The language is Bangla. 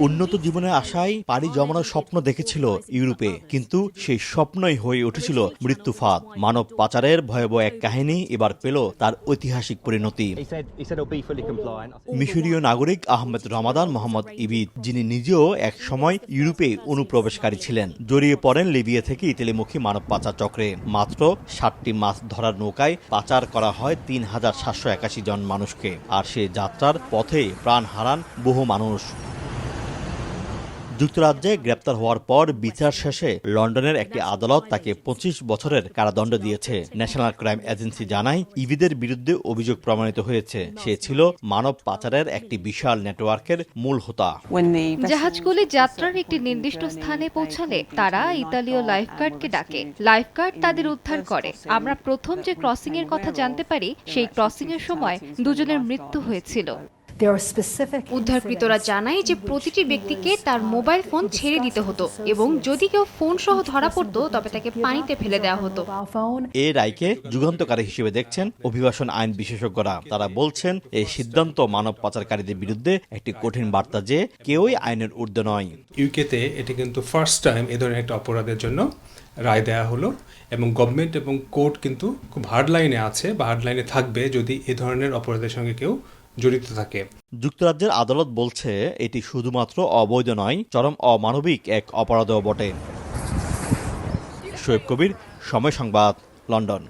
উন্নত জীবনের আশায় পাড়ি জমানোর স্বপ্ন দেখেছিল ইউরোপে, কিন্তু সেই স্বপ্নই হয়ে উঠেছিল মৃত্যু ফাঁদ। মানব পাচারের ভয়াবহ এক কাহিনী এবার পেল তার ঐতিহাসিক পরিণতি। মিশরীয় নাগরিক আহমেদ রমাদান মোহাম্মদ ইবিদ, যিনি নিজেও এক সময় ইউরোপে অনুপ্রবেশকারী ছিলেন, জড়িয়ে পড়েন লিবিয়া থেকে ইতালিমুখী মানব পাচার চক্রে। মাত্র 60টি মাছ ধরার নৌকায় পাচার করা হয় 3781 জন মানুষকে, আর সে যাত্রার পথে প্রাণ হারান বহু মানুষ। যুক্তরাজ্যে গ্রেপ্তার হওয়ার পর বিচার শেষে লন্ডনের একটি আদালত তাকে 25 বছরের কারাদণ্ড দিয়েছে। ন্যাশনাল ক্রাইম এজেন্সি জানায়, ইবিদের বিরুদ্ধে অভিযোগ প্রমাণিত হয়েছে সে ছিল মানব পাচারের একটি বিশাল নেটওয়ার্কের মূল হোতা। জাহাজগুলি যাত্রার একটি নির্দিষ্ট স্থানে পৌঁছালে তারা ইতালীয় লাইফগার্ডকে ডাকে। লাইফগার্ড তাদের উদ্ধার করে। আমরা প্রথম যে ক্রসিং এর কথা জানতে পারি, সেই ক্রসিং এর সময় দুজনের মৃত্যু হয়েছিল। উদ্ধারকৃতরা জানায় যে প্রতিটি ব্যক্তিকে তার মোবাইল ফোন ছেড়ে দিতে হতো এবং যদি কেউ ফোন সহ ধরা পড়তো তবে তাকে পানিতে ফেলে দেওয়া হতো। এই রায়কে যুগান্তকারী হিসেবে দেখছেন অভিবাসন আইন বিশেষজ্ঞরা। তারা বলছেন, এই সিদ্ধান্ত মানব পাচারকারীদের বিরুদ্ধে একটি কঠিন বার্তা যে কেউই আইনের ঊর্ধ্বে নয়। ইউকেতে এটি কিন্তু ফার্স্ট টাইম এ ধরনের একটা অপরাধের জন্য রায় দেয়া হলো, এবং গভর্নমেন্ট এবং কোর্ট কিন্তু খুব হার্ড লাইনে আছে বা হার্ড লাইনে থাকবে যদি এ ধরনের অপরাধের সঙ্গে কেউ জড়িত থাকে। যুক্তরাজ্যের আদালত বলছে, এটি শুধুমাত্র অবৈধ নয়, চরম অমানবিক এক অপরাধও বটে। শোয়েব কবির, সময় সংবাদ, লন্ডন।